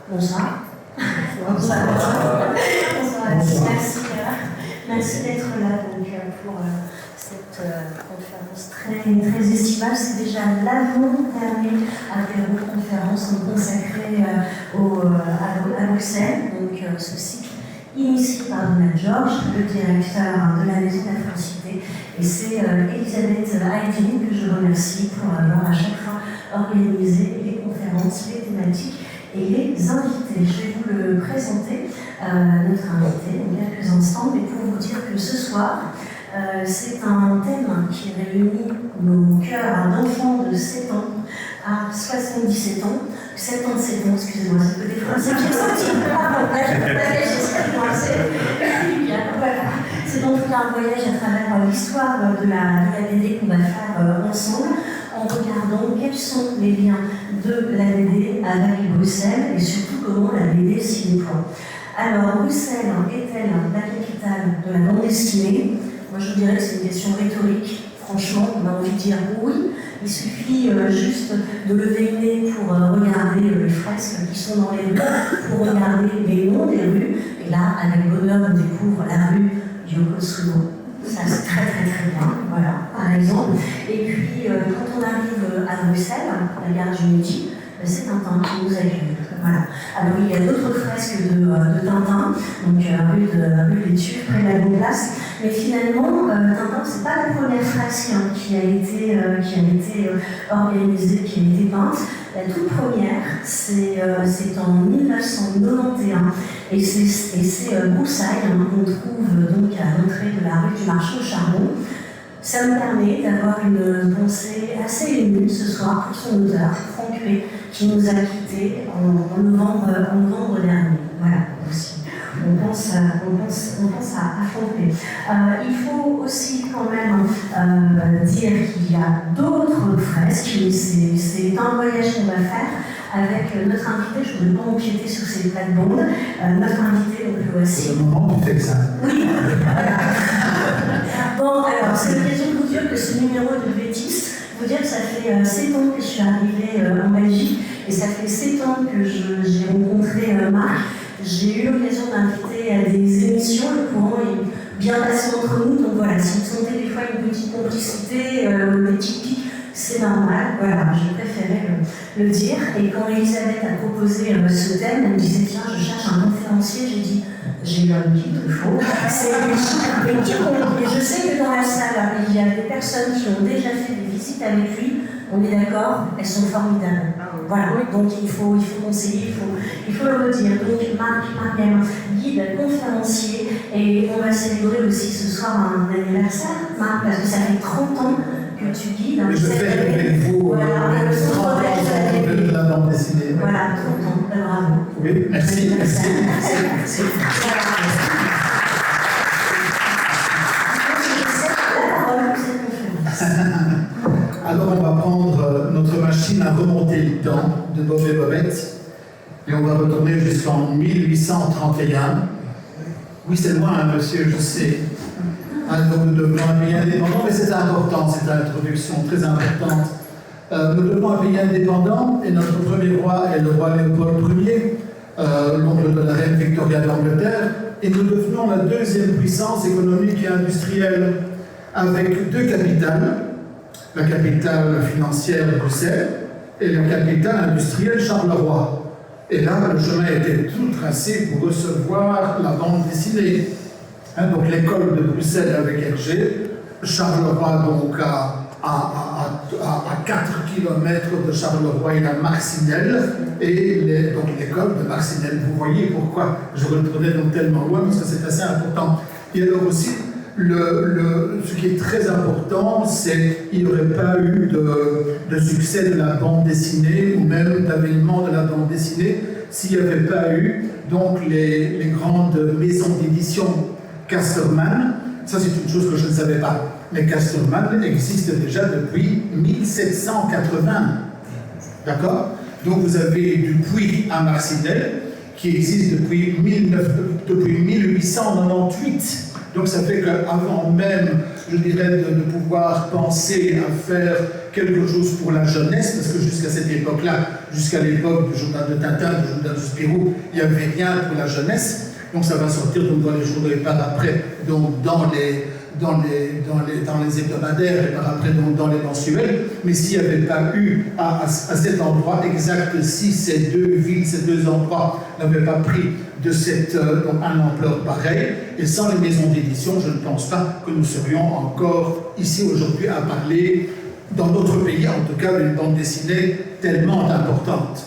Bonsoir. Bonsoir. Merci d'être là donc, pour cette conférence très estivale. C'est déjà l'avant-dernière conférence consacrée à Bruxelles. Donc, ce cycle initié par Donald George, le directeur de la Maison de la Francité. Et c'est Elisabeth Heidin que je remercie pour avoir à chaque fois organisé les conférences, les thématiques et les invités. Je vais vous le présenter, notre invité, dans quelques instants, mais pour vous dire que ce soir, c'est un thème qui réunit nos cœurs d'enfants de 7 ans à 77 ans. 77 ans, excusez-moi, c'est peut-être français qui est sorti. C'est donc un voyage à travers l'histoire de la BD qu'on va faire ensemble, en regardant quels sont les liens de la BD avec Bruxelles et surtout comment la BD s'y déploie. Alors, Bruxelles est-elle la capitale de la bande dessinée? Moi, je dirais que c'est une question rhétorique. Franchement, on a envie de dire oui. Il suffit juste de lever le nez pour regarder les fresques qui sont dans les rues, pour regarder les noms des rues. Et là, avec bonheur, on découvre la rue Yoko Tsuno. Ça, c'est très bien, voilà, par exemple. Et puis, quand on arrive à Bruxelles, la gare du Midi, c'est Tintin qui nous accueille. Voilà. Alors, il y a d'autres fresques de Tintin, donc rue des Tuves, près de la Bonne Place. Mais finalement, Tintin, c'est pas la première fresque qui a été organisée, qui a été peinte. La toute première, c'est en 1991, et c'est Broussailles qu'on trouve donc à l'entrée de la rue du Marché au Charbon. Ça me permet d'avoir une pensée assez émue ce soir pour son auteur, Franck P, qui nous a quittés en novembre dernier. Voilà, aussi. On pense à Franck P. Il faut aussi quand même dire qu'il y a d'autres fresques, mais c'est un voyage qu'on va faire avec notre invité. Je ne voulais pas empiéter sur ces plates-bandes. Notre invité, donc le voici. C'est le moment où tu fais que ça. Oui, voilà. Bon, alors, c'est l'occasion de vous dire que ce numéro de bêtise, vous dire que ça fait 7 ans que je suis arrivée en Belgique, et ça fait 7 ans que j'ai rencontré Marc. J'ai eu l'occasion d'inviter à des émissions, le courant est bien passé entre nous, donc voilà, si vous sentez des fois une petite complicité, des petits pics, c'est normal, voilà, je préférais le dire. Et quand Elisabeth a proposé ce thème, elle me disait tiens, je cherche un conférencier, j'ai dit j'ai eu un guide, il faut. Et je sais que dans la salle, il y a des personnes qui ont déjà fait des visites avec lui, on est d'accord, elles sont formidables. Voilà, donc il faut conseiller, il faut le redire. Donc Marc guide conférencier, et on va célébrer aussi ce soir un anniversaire, Marc, parce que ça fait 30 ans que tu guides. Je fais avec vous voilà, le 30 ans de la bande dessinée. Voilà, 30 ans, bravo. Oui, merci. Alors on va prendre notre machine à remonter le temps de Bob et Bobette et on va retourner jusqu'en 1831. Oui, c'est loin, hein, monsieur, je sais. Donc nous devenons un pays indépendant, mais c'est important, cette introduction très importante. Nous devenons un pays indépendant et notre premier roi est le roi Léopold Ier, l'oncle de la reine Victoria d'Angleterre, et nous devenons la deuxième puissance économique et industrielle avec 2 capitales, la capitale financière Bruxelles et la capitale industrielle Charleroi. Et là, le chemin était tout tracé pour recevoir la bande dessinée. Donc l'école de Bruxelles avec Hergé, Charleroi donc à 4 km de Charleroi il y a Marcinelle, et donc l'école de Marcinelle. Vous voyez pourquoi je retournais donc tellement loin, parce que c'est assez important. Et alors aussi, ce qui est très important, c'est qu'il n'y aurait pas eu de succès de la bande dessinée, ou même d'avènement de la bande dessinée, s'il n'y avait pas eu donc les grandes maisons d'édition Casterman. Ça, c'est une chose que je ne savais pas. Mais Casterman existe déjà depuis 1780. D'accord? Donc vous avez Dupuis à Marcinelle, qui existe depuis 1898. Donc ça fait qu'avant même je dirais, de pouvoir penser à faire quelque chose pour la jeunesse, parce que jusqu'à cette époque-là, jusqu'à l'époque du journal de Tintin, du journal de Spirou, il n'y avait rien pour la jeunesse. Donc ça va sortir donc, dans les journaux et par après, donc dans les hebdomadaires et par après donc, dans les mensuels. Mais s'il n'y avait pas eu à cet endroit exact, si ces deux villes, ces deux endroits n'avaient pas pris de donc, un ampleur pareil, et sans les maisons d'édition, je ne pense pas que nous serions encore ici aujourd'hui à parler, dans notre pays en tout cas, d'une bande dessinée tellement importante.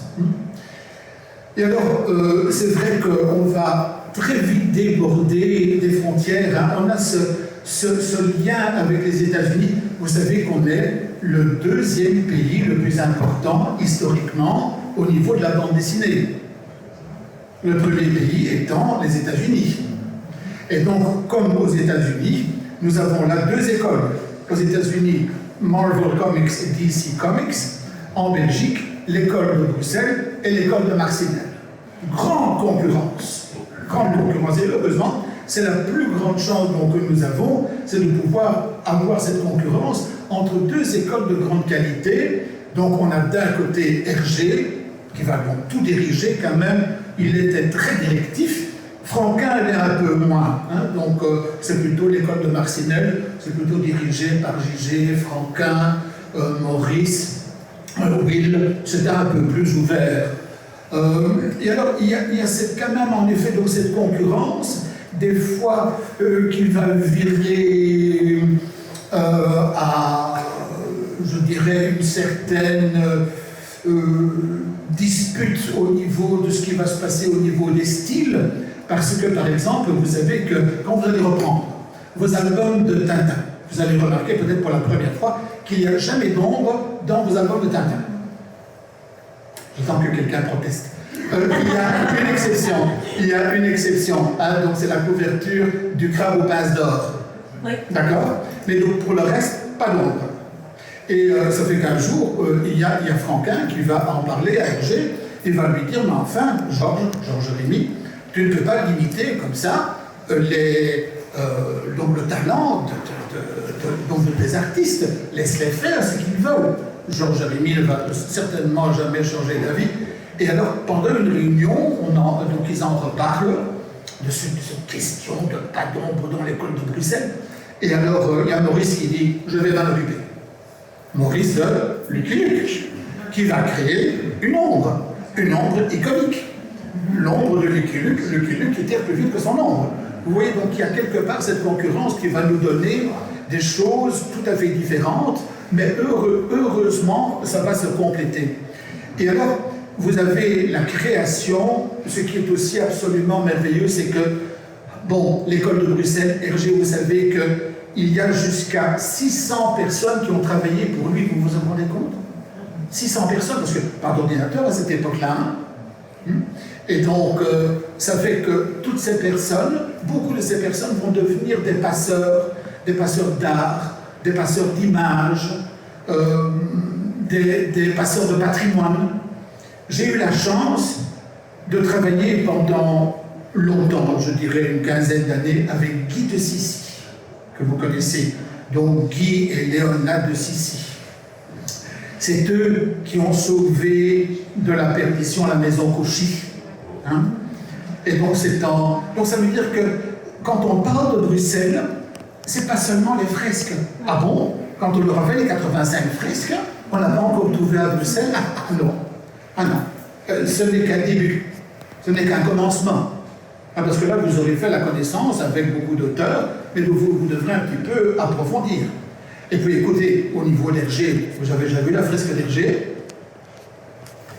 Et alors, c'est vrai qu'on va très vite déborder des frontières. Hein. On a ce lien avec les États-Unis. Vous savez qu'on est le deuxième pays le plus important historiquement au niveau de la bande dessinée. Le premier pays étant les États-Unis. Et donc, comme aux États-Unis, nous avons là deux écoles. Aux États-Unis, Marvel Comics et DC Comics. En Belgique, l'école de Bruxelles et l'école de Marcinelle. Grande concurrence. Grande concurrence. Et heureusement, c'est la plus grande chance que nous avons, c'est de pouvoir avoir cette concurrence entre deux écoles de grande qualité. Donc on a d'un côté Hergé, qui va donc tout diriger quand même. Il était très directif. Franquin, elle est un peu moins. Hein, donc c'est plutôt l'école de Marcinelle, c'est plutôt dirigé par Gigé, Franquin, Maurice, Will. C'était un peu plus ouvert. Et alors, il y a quand même en effet donc, cette concurrence, des fois qui va virer à, je dirais, une certaine dispute au niveau de ce qui va se passer au niveau des styles, parce que, par exemple, vous savez que quand vous allez reprendre vos albums de Tintin, vous allez remarquer peut-être pour la première fois qu'il n'y a jamais d'ombre dans vos albums de Tintin. J'attends que quelqu'un proteste. Il y a une exception. Il y a une exception. Hein, donc c'est la couverture du crabe aux pinces d'or. Oui. D'accord? Mais donc pour le reste, pas d'ombre. Et ça fait qu'un jour, il y a Franquin qui va en parler à Hergé et va lui dire, mais enfin, Georges Rémy, tu ne peux pas limiter comme ça donc le talent des artistes. Laisse-les faire ce qu'ils veulent. Georges Rémy ne va certainement jamais changer d'avis. Et alors, pendant une réunion, donc ils en reparlent de cette question de pas d'ombre dans l'école de Bruxelles. Et alors, il y a Maurice qui dit, je vais m'en occuper. Maurice de Lucky Luke, qui va créer une ombre iconique. L'ombre de Lucky Luke qui tire plus vite que son ombre. Vous voyez, donc il y a quelque part cette concurrence qui va nous donner des choses tout à fait différentes, mais heureusement, ça va se compléter. Et alors, vous avez la création, ce qui est aussi absolument merveilleux, c'est que, bon, l'école de Bruxelles, Hergé, vous savez qu'il y a jusqu'à 600 personnes qui ont travaillé pour lui, vous vous en rendez compte? 600 personnes, parce que pas d'ordinateur à cette époque-là. Hein? Et donc, ça fait que toutes ces personnes, beaucoup de ces personnes vont devenir des passeurs d'art, des passeurs d'images, des passeurs de patrimoine. J'ai eu la chance de travailler pendant longtemps, je dirais une quinzaine d'années, avec Guy de Sissi, que vous connaissez. Donc Guy et Léonard de Sissi. C'est eux qui ont sauvé de la perdition la maison Cauchy. Hein? Et donc donc ça veut dire que quand on parle de Bruxelles, c'est pas seulement les fresques. Ah bon? Quand on leur a fait les 85 fresques, on n'a pas encore trouvé à Bruxelles. Ah non. Ah non. Ce n'est qu'un début. Ce n'est qu'un commencement. Ah, parce que là, vous aurez fait la connaissance avec beaucoup d'auteurs, mais vous devrez un petit peu approfondir. Et puis écoutez, au niveau d'Hergé, vous avez déjà vu la fresque d'Hergé?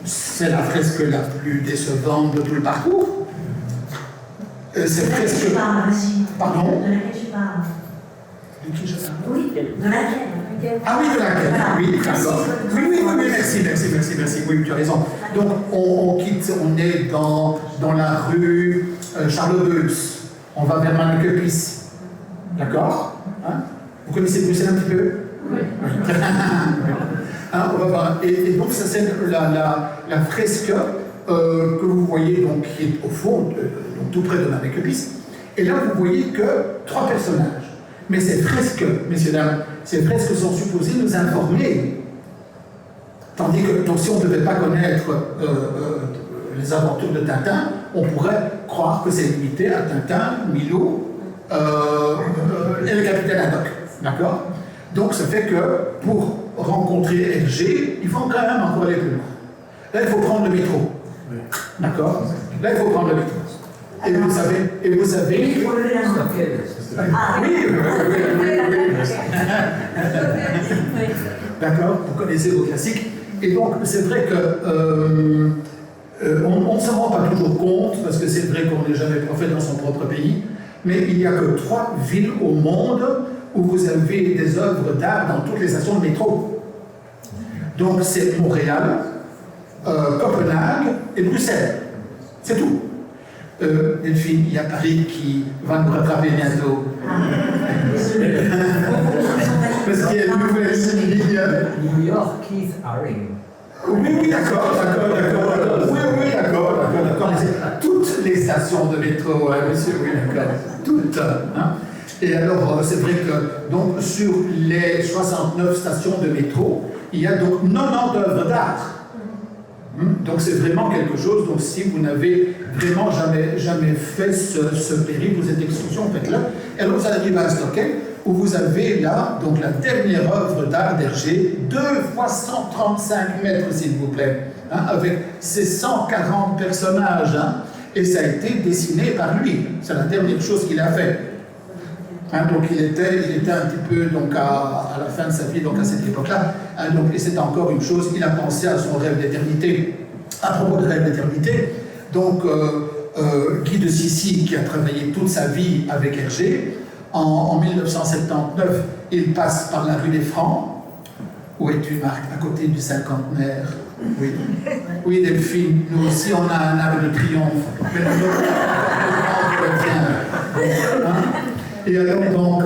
C'est la fresque la plus décevante de tout le parcours. C'est presque... Pardon? De laquelle tu parles? De qui je parle? Oui, de laquelle? Ah oui, de laquelle? Oui, d'accord. Oui, merci. Oui, tu as raison. Donc, on est dans la rue Charles-Beus. On va vers Mannekepis. D'accord? Hein? Vous connaissez Bruxelles un petit peu? Oui. Hein, on va voir. Et donc, ça c'est la fresque que vous voyez, donc, qui est au fond, donc, tout près de Mannekepis. Et là, vous voyez que 3 personnages. Mais ces fresques, messieurs, dames, ces fresques sont supposées nous informer. Tandis que, donc, si on ne devait pas connaître les aventures de Tintin, on pourrait croire que c'est limité à Tintin, Milou et le capitaine Haddock. D'accord? Donc, ça fait que pour rencontrer Hergé, il faut quand même encore aller plus loin. Là, il faut prendre le métro. D'accord? Là, il faut prendre le métro. Et vous savez. Il faut lever la main. Oui. D'accord? Vous connaissez vos classiques. Et donc, c'est vrai que on ne se rend pas toujours compte, parce que c'est vrai qu'on n'est jamais prophète dans son propre pays, mais il n'y a que 3 villes au monde où vous avez des œuvres d'art dans toutes les stations de métro. Donc, c'est Montréal, Copenhague et Bruxelles. C'est tout. Delphine, il y a Paris qui va nous rattraper bientôt. Parce qu'il y a une nouvelle ligne. New York is Haring. Oui, d'accord. Toutes les stations de métro, monsieur, oui, d'accord. Toutes. Hein. Et alors, c'est vrai que donc, sur les 69 stations de métro, il y a donc 90 œuvres d'art. Donc c'est vraiment quelque chose, donc si vous n'avez vraiment jamais fait ce périple, cette excursion, faites-la. Et alors vous arrivez à Stockholm, où vous avez là, donc la dernière œuvre d'art d'Hergé, 2 fois 135 mètres, s'il vous plaît, hein, avec ses 140 personnages, hein, et ça a été dessiné par lui. C'est la dernière chose qu'il a fait. Hein, donc il était un petit peu donc à la fin de sa vie, donc à cette époque-là, hein, et c'est encore une chose, il a pensé à son rêve d'éternité. À propos de rêve d'éternité, donc Guy de Cissy, qui a travaillé toute sa vie avec Hergé, en 1979, il passe par la rue des Francs. Où es-tu, Marc? À côté du cinquantenaire. Oui. Oui, Delphine, nous aussi on a un arc de triomphe. Mais nous Et alors donc,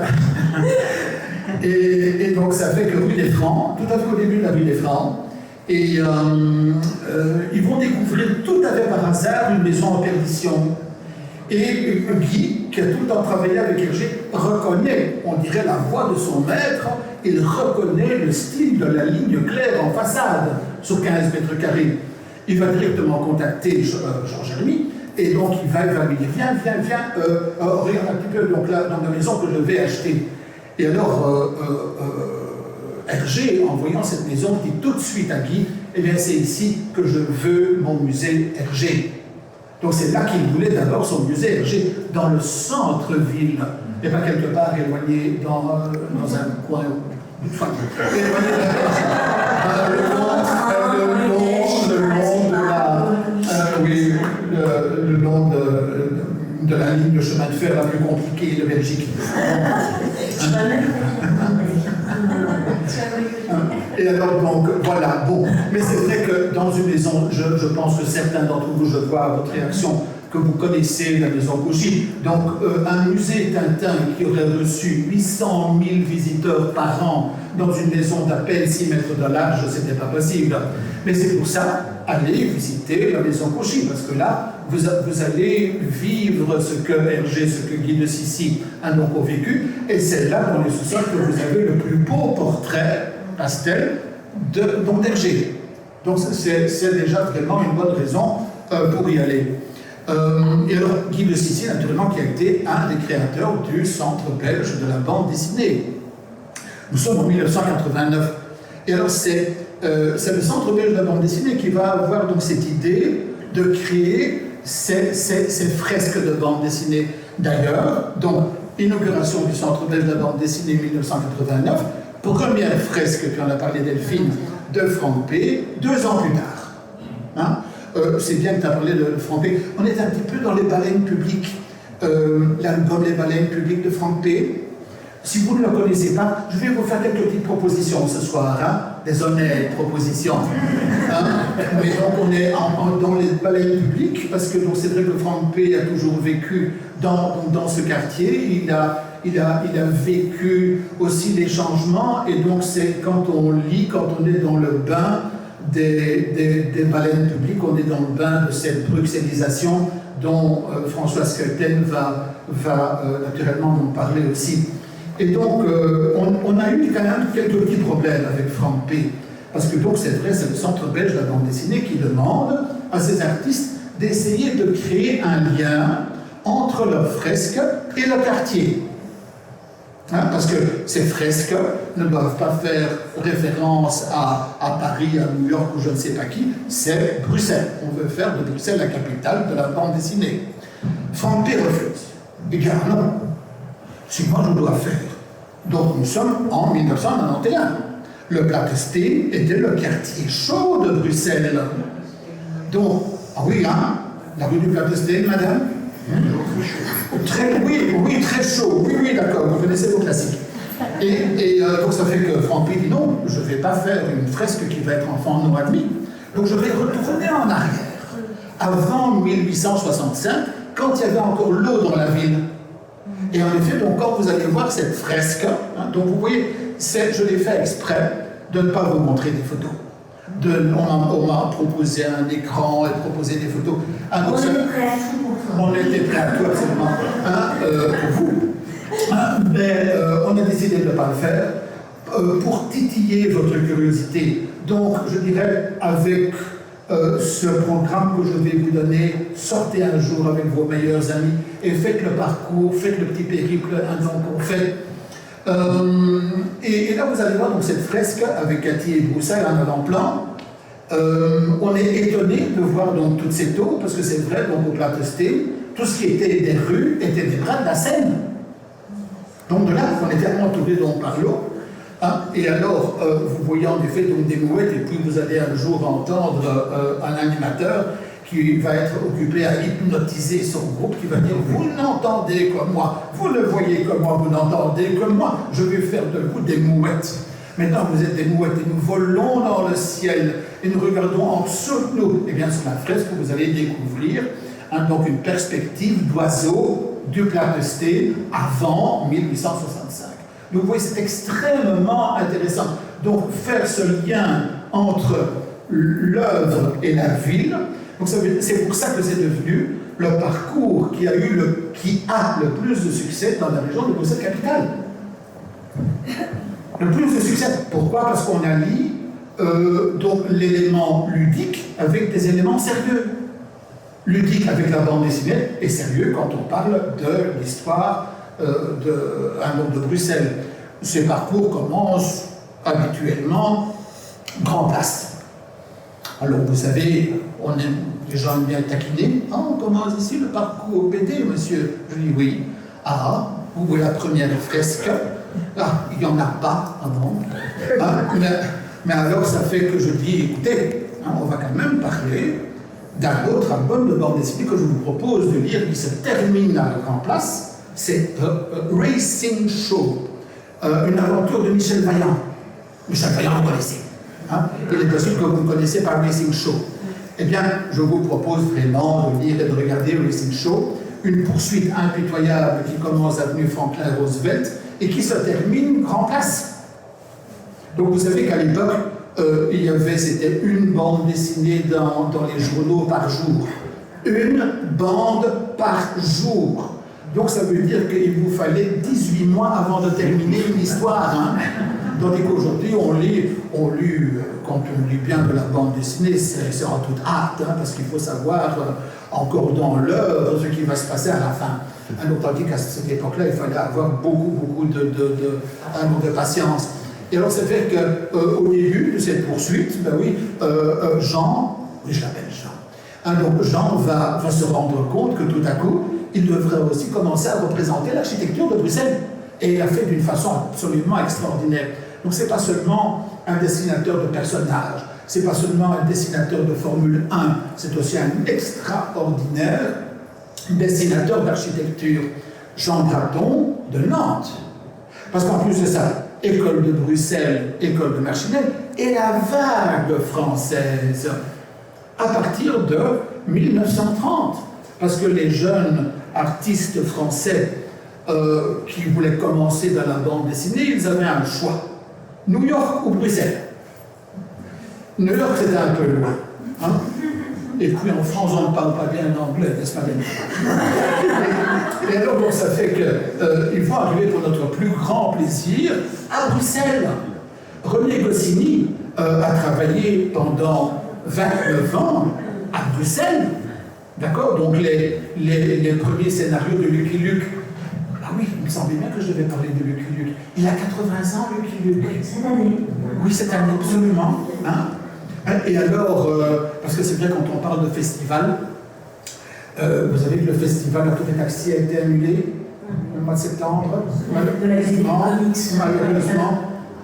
et donc ça fait que rue des Francs, tout à fait au début de la rue des Francs, et ils vont découvrir tout à fait par hasard une maison en perdition. Et Guy, qui a tout le temps travaillé avec Hergé, reconnaît, on dirait, la voix de son maître, il reconnaît le style de la ligne claire en façade sur 15 mètres carrés. Il va directement contacter Jean-Jérémy. Et donc, il va lui dire, viens, regarde un petit peu donc, là, dans la maison que je vais acheter. Et alors, Hergé, en voyant cette maison, dit tout de suite à Guy, eh bien, c'est ici que je veux mon musée Hergé. Donc, c'est là qu'il voulait d'abord son musée Hergé, dans le centre-ville, et pas quelque part éloigné dans un coin. Enfin, éloigné de la le long de la ligne de chemin de fer la plus compliquée de Belgique. Et alors, donc, voilà, bon. Mais c'est vrai que dans une maison, je pense que certains d'entre vous, je vois à votre réaction, que vous connaissez la maison Cauchy. Donc, un musée Tintin qui aurait reçu 800 000 visiteurs par an dans une maison d'à peine 6 mètres de large, c'était pas possible. Mais c'est pour ça, allez visiter la maison Cauchy, parce que là, vous allez vivre ce que Hergé, ce que Guy de Cissy a donc vécu, et c'est là, dans les sous-sols, que vous avez le plus beau portrait pastel d'Hergé. Donc, c'est déjà vraiment une bonne raison pour y aller. Et alors, Guy de Cissy, naturellement, qui a été un des créateurs du Centre belge de la bande dessinée. Nous sommes en 1989. Et alors, c'est le Centre belge de la bande dessinée qui va avoir donc cette idée de créer ces fresques de bande dessinée. D'ailleurs, donc, inauguration du Centre belge de la bande dessinée 1989, première fresque, puis on a parlé Delphine, de Franck P, 2 ans plus tard. Hein? C'est bien que tu as parlé de Franck P. On est un petit peu dans les baleines publiques. L'album Les baleines publiques de Franck P. Si vous ne le connaissez pas, je vais vous faire quelques petites propositions ce soir, hein? Des honnêtes propositions. Hein? Mais donc on est dans les baleines publiques, parce que c'est vrai que Franck P a toujours vécu dans ce quartier. Il a vécu aussi les changements, et donc c'est quand on lit, quand on est dans le bain des baleines publiques, on est dans le bain de cette bruxellisation dont François Skelten va naturellement nous parler aussi. Et donc, on a eu quand même quelques petits problèmes avec Franck P. Parce que donc, c'est vrai, c'est le Centre belge de la bande dessinée qui demande à ces artistes d'essayer de créer un lien entre leurs fresques et le quartier. Hein, parce que ces fresques ne doivent pas faire référence à Paris, à New York ou je ne sais pas qui, c'est Bruxelles. On veut faire de Bruxelles la capitale de la bande dessinée. Franck P. refuse. Il dit ah non, c'est moi je dois faire. Donc nous sommes en 1991. Le Plattersteen était le quartier chaud de Bruxelles. Donc, ah oui, hein, la rue du Plattersteen, madame? Oui, très chaud. Oui, d'accord, vous connaissez vos classiques. Et donc ça fait que Franck P. dit non, je ne vais pas faire une fresque qui va être en format et demi. Donc je vais retourner en arrière. Avant 1865, quand il y avait encore l'eau dans la ville. Et en effet, donc, quand vous allez voir cette fresque, hein, donc vous voyez, je l'ai fait exprès de ne pas vous montrer des photos. On m'a proposé un écran et proposé des photos. On était prêts à tout pour toi. On était prêts à tout, absolument. Pour vous. Mais on a décidé de ne pas le faire pour titiller votre curiosité. Donc, je dirais, avec ce programme que je vais vous donner, sortez un jour avec vos meilleurs amis et faites le parcours, faites le petit périple qu'on fait. Et là, vous allez voir donc, cette fresque avec Cathy et Broussailles en avant-plan. On est étonné de voir donc toutes ces taux, parce que c'est vrai, donc au Plattersteen, tout ce qui était des rues était des bras de la Seine. Donc de là, on était entouré donc par l'eau. Hein, et alors, vous voyez en effet donc des mouettes, et puis vous allez un jour entendre un animateur qui va être occupé à hypnotiser son groupe, qui va dire « Vous n'entendez comme moi, vous ne voyez comme moi, vous n'entendez comme moi, je vais faire de vous des mouettes. Maintenant, vous êtes des mouettes et nous volons dans le ciel et nous regardons en dessous de nous. » Et bien, sur la fresque, vous allez découvrir donc une perspective d'oiseaux du Plattersteen avant 1865. Donc, vous voyez, c'est extrêmement intéressant. Donc, faire ce lien entre l'œuvre et la ville. Donc c'est pour ça que c'est devenu le parcours qui a le plus de succès dans la région de Bruxelles-Capitale. Le plus de succès. Pourquoi? Parce qu'on allie donc l'élément ludique avec des éléments sérieux. Ludique avec la bande dessinée et sérieux quand on parle de l'histoire de Bruxelles. Ces parcours commencent habituellement Grand Place. Alors, vous savez, les gens aiment bien taquiner. Ah, on commence ici le parcours BD, monsieur. Je dis oui. Ah, vous voyez la première fresque. Ah, il n'y en a pas. Ah bon. Mais alors, ça fait que je dis, écoutez, hein, on va quand même parler d'un autre album de bande dessinée que je vous propose de lire, qui se termine à la Grand Place. C'est Racing Show. Une aventure de Michel Vaillant. Michel Vaillant, vous connaissez. Hein? Il est possible que vous connaissez par Racing Show. Eh bien, je vous propose vraiment de lire et de regarder Racing Show, une poursuite impitoyable qui commence avenue Franklin Roosevelt et qui se termine Grand Place. Donc vous savez qu'à l'époque, c'était une bande dessinée dans les journaux par jour. Une bande par jour. Donc ça veut dire qu'il vous fallait 18 mois avant de terminer une histoire. Hein? Tandis qu'aujourd'hui, quand on lit bien de la bande dessinée, c'est en toute hâte, hein, parce qu'il faut savoir encore dans l'heure ce qui va se passer à la fin. Alors, tandis qu'à cette époque-là, il fallait avoir beaucoup de patience. Et alors, ça fait qu'au début de cette poursuite, ben oui, Jean, oui, je l'appelle Jean, hein, donc Jean va se rendre compte que tout à coup, il devrait aussi commencer à représenter l'architecture de Bruxelles. Et il l'a fait d'une façon absolument extraordinaire. Donc ce n'est pas seulement un dessinateur de personnages, ce n'est pas seulement un dessinateur de Formule 1, c'est aussi un extraordinaire dessinateur d'architecture. Jean Graton de Nantes. Parce qu'en plus de ça, école de Bruxelles, école de Machinelle, et la vague française à partir de 1930. Parce que les jeunes artistes français qui voulaient commencer dans la bande dessinée, ils avaient un choix. New York ou Bruxelles. New York, c'était un peu loin. Hein? Et puis en France, on ne parle pas bien l'anglais, n'est-ce pas? Et alors, bon, ça fait qu'il faut arriver pour notre plus grand plaisir à Bruxelles. René Goscinny a travaillé pendant 29 ans à Bruxelles. D'accord? Donc les premiers scénarios de Lucky Luke. Ah oui, il me semblait bien que je devais parler de Lucky Luke. Il a 80 ans, Lucky Luke. Cette année. Oui, cette année, absolument. Hein? Et alors, parce que c'est vrai, quand on parle de festival, vous savez que le festival à tous les taxis a été annulé au mois de septembre. Malheureusement.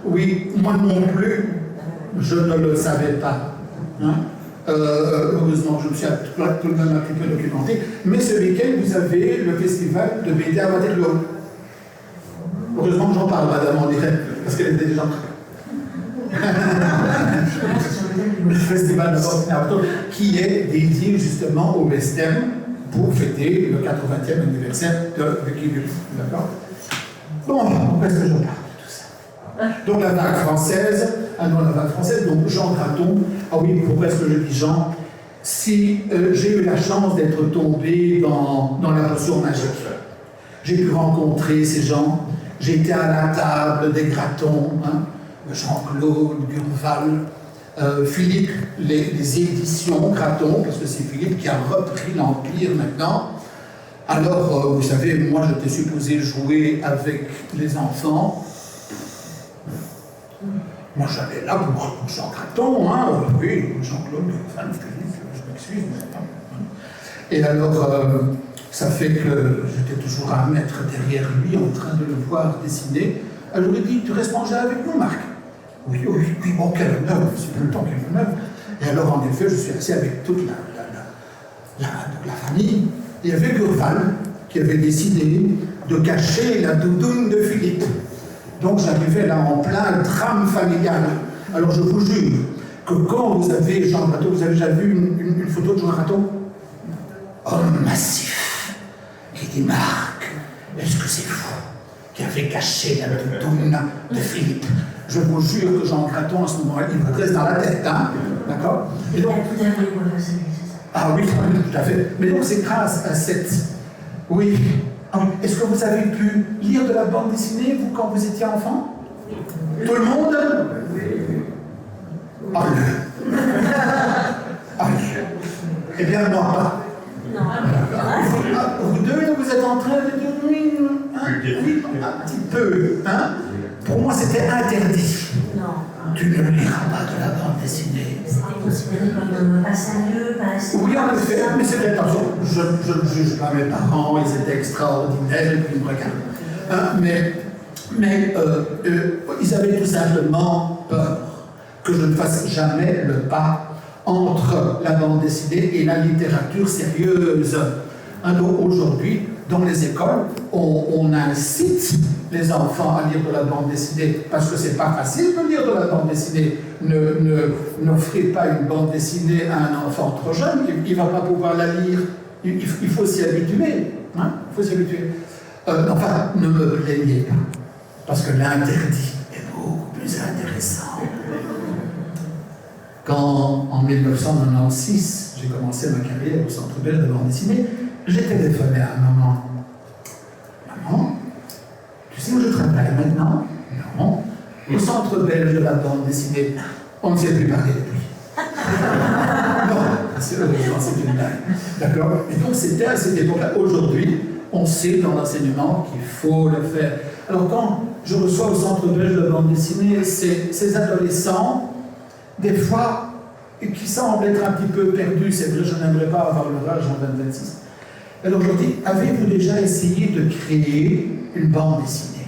Oui, moi non plus, je ne le savais pas. Hein? Heureusement, je me suis tout de même un petit peu documenté. Mais ce week-end, vous avez le festival de BD à Waterloo. Heureusement que j'en parle, madame, en direct, parce qu'elle était déjà le festival de Waterloo, qui est dédié justement au West End pour fêter le 80e anniversaire de Lucky Luke. D'accord? Bon, où est-ce que je parle de tout ça? Donc la vague française, donc Jean Graton. Ah oui, pourquoi est-ce que je dis Jean? Si j'ai eu la chance d'être tombé dans la potion magique, j'ai pu rencontrer ces gens, j'étais à la table des Gratons, hein, Jean-Claude, Durval, Philippe, les éditions Graton, parce que c'est Philippe qui a repris l'Empire maintenant. Alors, vous savez, moi j'étais supposé jouer avec les enfants. Moi, j'allais là pour Jean Graton, hein, oui, Jean-Claude, je m'excuse. Et alors, ça fait que j'étais toujours à mettre derrière lui, en train de le voir dessiner. Elle lui dit, tu restes manger avec nous, Marc? Oui, bon, quel honneur, c'est tout le temps quel honneur. Et alors, en effet, je suis assis avec toute la famille. Il y avait Durval qui avait décidé de cacher la doudoune de Philippe. Donc j'arrivais là en plein drame familial. Alors je vous jure que quand vous avez Jean Graton, vous avez déjà vu une photo de Jean Graton? Homme massif, qui dit Marc, est-ce que c'est vous qui avez caché la doudoune de Philippe? Je vous jure que Jean Graton, à ce moment-là, il vous reste dans la tête, hein? D'accord? Et donc, tout à fait, c'est ça. Ah oui, tout à fait. Mais donc c'est grâce à cette... Oui. Est-ce que vous avez pu lire de la bande dessinée, vous, quand vous étiez enfant? Tout le monde? Allez. Eh bien, moi pas. Vous deux, vous êtes en train de dire oui, un petit peu. Hein? Pour moi, c'était interdit. Non. Tu ne liras pas de la bande dessinée. C'était considéré comme pas sérieux, pas assez. Oui, en effet, mais c'était pas ça. Je ne juge pas mes parents, ils étaient extraordinaires, et puis ils me regardent. Hein, mais ils avaient tout simplement peur que je ne fasse jamais le pas entre la bande dessinée et la littérature sérieuse. Hein, donc aujourd'hui, dans les écoles, on incite les enfants à lire de la bande dessinée parce que c'est pas facile de lire de la bande dessinée. N'offrez pas une bande dessinée à un enfant trop jeune, il ne va pas pouvoir la lire. Il faut s'y habituer. Hein? Il faut s'y habituer. Enfin, ne me plaignez pas, parce que l'interdit est beaucoup plus intéressant. Quand, en 1996, j'ai commencé ma carrière au Centre belge de bande dessinée, j'ai téléphoné à maman. Maman, tu sais où je travaille maintenant? Non. Au Centre belge de la bande dessinée, on ne sait plus parler depuis. Non, c'est une blague. D'accord? Et donc c'était à cette époque-là. Aujourd'hui, on sait dans l'enseignement qu'il faut le faire. Alors quand je reçois au Centre belge de bande dessinée ces adolescents, des fois, qui semblent être un petit peu perdus, c'est vrai, je n'aimerais pas avoir leur âge en 2026. Alors je leur dis, avez-vous déjà essayé de créer une bande dessinée?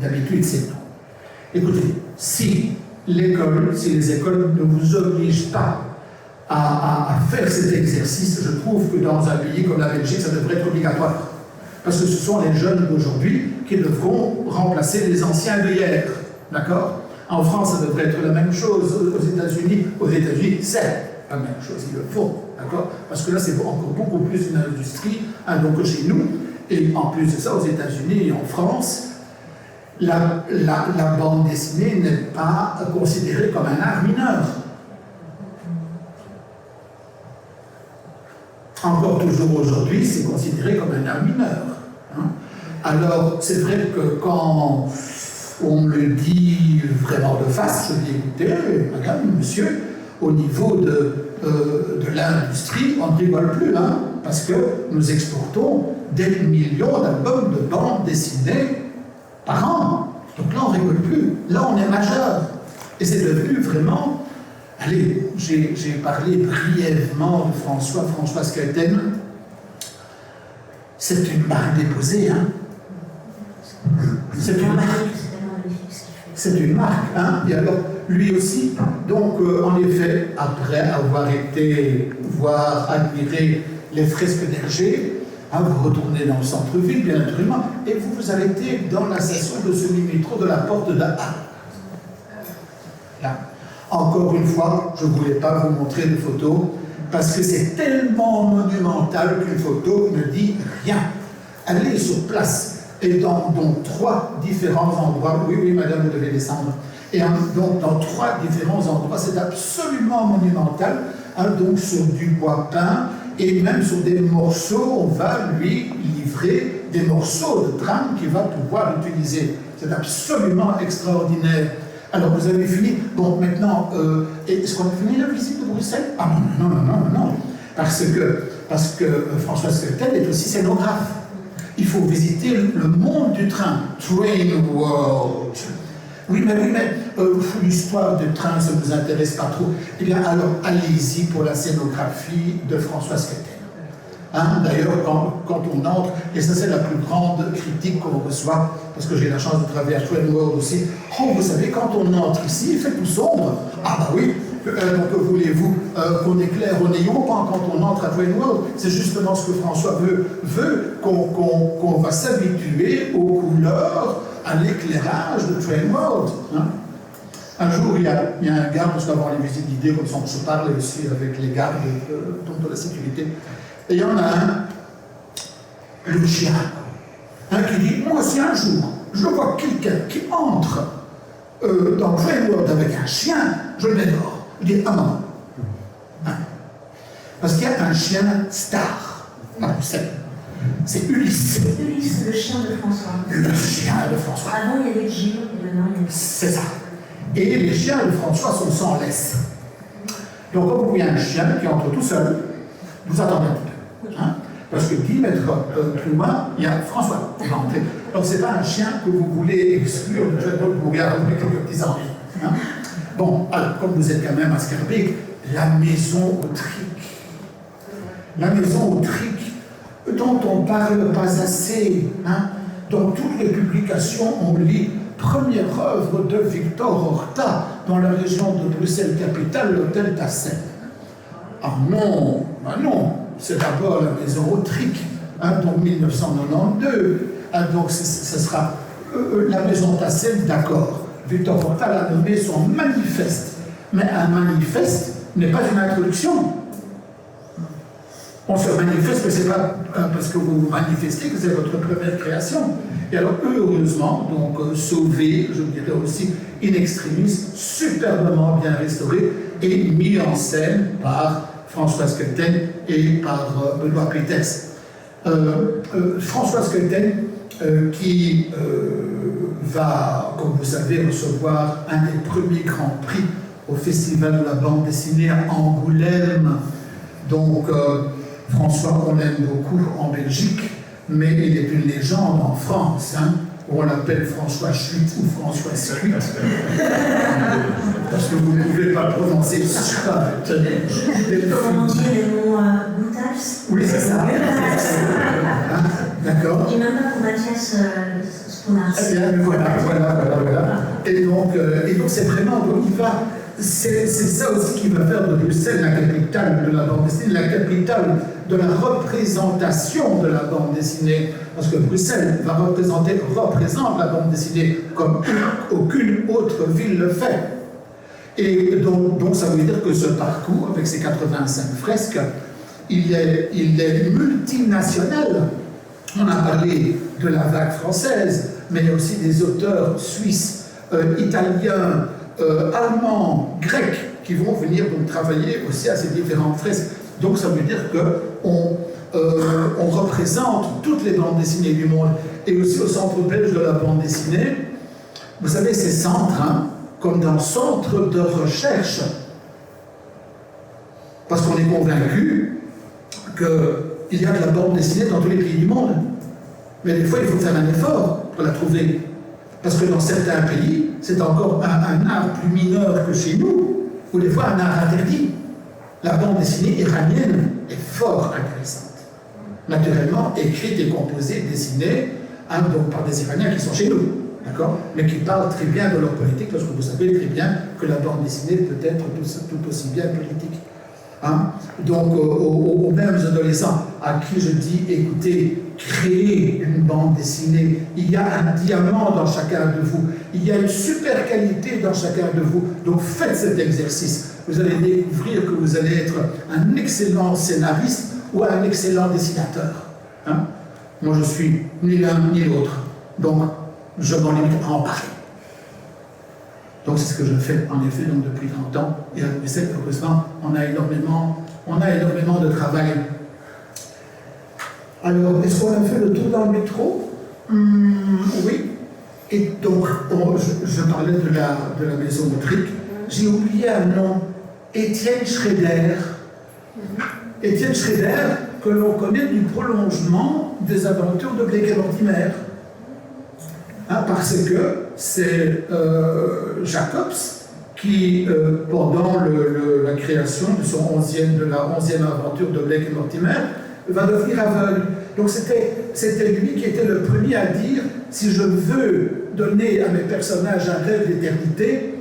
D'habitude, c'est non. Écoutez, si les écoles ne vous obligent pas à faire cet exercice, je trouve que dans un pays comme la Belgique, ça devrait être obligatoire. Parce que ce sont les jeunes d'aujourd'hui qui devront remplacer les anciens de hier. D'accord? En France, ça devrait être la même chose. Aux États-Unis, c'est la même chose, ils le font. D'accord? Parce que là, c'est encore beaucoup plus une industrie, hein, donc chez nous. Et en plus de ça, aux États-Unis et en France, la bande dessinée n'est pas considérée comme un art mineur. encore toujours aujourd'hui, c'est considéré comme un art mineur. Hein. Alors, c'est vrai que quand on me le dit vraiment de face, je dis écoutez, madame, monsieur, au niveau de l'industrie, on ne rigole plus, hein, parce que nous exportons des millions d'albums de bandes dessinées par an. Donc là, on ne rigole plus. Là, on est majeur. Et c'est devenu vraiment... Allez, j'ai parlé brièvement de François Skelten. C'est une marque déposée, hein. C'est une marque, hein. Et alors, lui aussi, donc, en effet, après avoir été voir, admirer les fresques d'Hergé, hein, vous retournez dans le centre-ville, bien naturellement, et vous arrêtez dans la station de semi-métro de la Porte de Halle. Là. Encore une fois, je ne voulais pas vous montrer de photos, parce que c'est tellement monumental qu'une photo ne dit rien. Allez sur place. Et dans 3 différents endroits, oui, madame, vous devez descendre. Et donc, dans 3 différents endroits, c'est absolument monumental, hein, donc sur du bois peint, et même sur des morceaux, on va lui livrer des morceaux de trame qu'il va pouvoir utiliser. C'est absolument extraordinaire. Alors, vous avez fini. Bon, maintenant, est-ce qu'on a fini la visite de Bruxelles? Ah non. Parce que François Skelten est aussi scénographe. Il faut visiter le monde du train, Train World. Oui, mais l'histoire du train, ça ne vous intéresse pas trop. Eh bien, alors, allez-y pour la scénographie de François Skelten. Hein, d'ailleurs, quand on entre, et ça c'est la plus grande critique qu'on reçoit, parce que j'ai la chance de travailler à Train World aussi. Oh, vous savez, quand on entre ici, il fait tout sombre. Ah bah oui, donc voulez-vous qu'on éclaire au néon quand on entre à Train World? C'est justement ce que François veut qu'on va s'habituer aux couleurs, à l'éclairage de Train World. Hein. Un jour, il y a un garde, parce qu'avant les visites guidées, comme ça, on se parle aussi avec les gardes de la sécurité. Et il y en a un, le chien, qui dit, moi si un jour, je vois quelqu'un qui entre dans le Train World avec un chien, je le mets dehors. Je dis, ah non. Hein. Parce qu'il y a un chien star à Bruxelles. C'est Ulysse. Ulysse, le chien de François. Le chien de François. Avant, il y avait Gilles, et maintenant, il y a... C'est ça. Et les chiens de François sont sans laisse. Donc, quand vous voyez un chien qui entre tout seul, vous attendez un petit peu. Hein? Parce que 10 mètres plus loin, il y a François qui va entrer. Donc, ce n'est pas un chien que vous voulez exclure du jeu de vous regardez quelques petits ennuis. Hein? Bon, alors, comme vous êtes quand même à Schaerbeek, la maison Autric. La maison Autric, dont on ne parle pas assez. Hein? Dans toutes les publications, on lit première œuvre de Victor Horta dans la région de Bruxelles-Capitale, l'hôtel Tassel. Ah non, ah non, c'est d'abord la maison Autric, hein, donc 1992. Hein, donc ce sera la maison Tassel, d'accord. Victor Horta l'a nommé son manifeste. Mais un manifeste n'est pas une introduction. On se manifeste, mais ce n'est pas parce que vous vous manifestez que c'est votre première création. Et alors, heureusement, donc sauvé, je dirais aussi, in extremis, superbement bien restauré et mis en scène par François Skelten et par Benoît Peters. François Skelten, qui va, comme vous savez, recevoir un des premiers grands prix au Festival de la bande dessinée à Angoulême. Donc, François, on l'aime beaucoup en Belgique, mais il est une légende en France, hein, où on l'appelle François Schwitt ou François Schwitt. Parce que vous ne pouvez pas prononcer Schwitt. Comment on dit les mots Boutals? Oui, c'est ça. Hein, d'accord. Et même pas pour Mathias Sponars. Eh bien, voilà. Et donc c'est vraiment, donc il va. C'est ça aussi qui va faire de Bruxelles la capitale de la bande dessinée, la capitale de la représentation de la bande dessinée. Parce que Bruxelles représente la bande dessinée comme aucune autre ville le fait. Et donc ça veut dire que ce parcours, avec ses 85 fresques, il est multinational. On a parlé de la vague française, mais il y a aussi des auteurs suisses, italiens, allemands, grecs, qui vont venir donc travailler aussi à ces différentes fresques. Donc ça veut dire que on représente toutes les bandes dessinées du monde, et aussi au Centre belge de la bande dessinée. Vous savez, ces centres, hein, comme dans centre de recherche, parce qu'on est convaincu qu'il y a de la bande dessinée dans tous les pays du monde. Mais des fois, il faut faire un effort pour la trouver. Parce que dans certains pays, c'est encore un art plus mineur que chez nous, ou des fois un art interdit. La bande dessinée iranienne est fort intéressante. Naturellement, écrite et composée, dessinée, hein, donc par des Iraniens qui sont chez nous, d'accord, mais qui parlent très bien de leur politique, parce que vous savez très bien que la bande dessinée peut être tout aussi bien politique. Hein? Donc, aux mêmes adolescents à qui je dis, écoutez, créez une bande dessinée, il y a un diamant dans chacun de vous, il y a une super qualité dans chacun de vous, donc faites cet exercice. Vous allez découvrir que vous allez être un excellent scénariste ou un excellent dessinateur. Hein? Moi, je suis ni l'un ni l'autre, donc je m'en limite à en parler. Donc c'est ce que je fais en effet donc, depuis 30 ans, et à Bruxelles, heureusement, on a énormément de travail. Alors, est-ce qu'on a fait le tour dans le métro? Oui. Et donc, je parlais de la maison Autric. J'ai oublié un nom, Étienne Schrader. Étienne Schrader, que l'on connaît du prolongement des aventures de Blake et Mortimer. Hein, parce que c'est Jacobs qui, pendant la création de la 11e aventure de Blake et Mortimer, va devenir aveugle. Donc c'était lui qui était le premier à dire, si je veux donner à mes personnages un rêve d'éternité,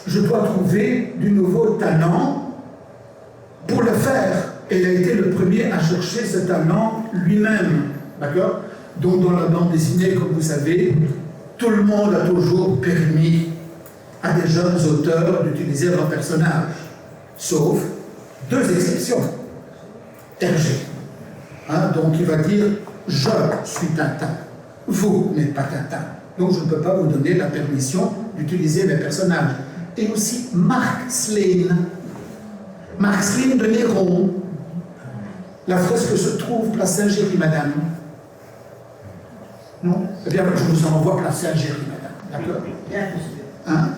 je dois trouver du nouveau talent pour le faire. Et il a été le premier à chercher ce talent lui-même. D'accord ? Donc dans la bande dessinée, comme vous savez, tout le monde a toujours permis à des jeunes auteurs d'utiliser leur personnage, sauf deux exceptions. Hergé. Hein, donc il va dire « Je suis Tintin, vous n'êtes pas Tintin, donc je ne peux pas vous donner la permission d'utiliser mes personnages. » Et aussi Mark Slane. Mark Slane de Néron. La fresque se trouve place Saint-Géry, madame. Non? Eh bien, je vous envoie place Saint-Géry, madame. D'accord? Hein?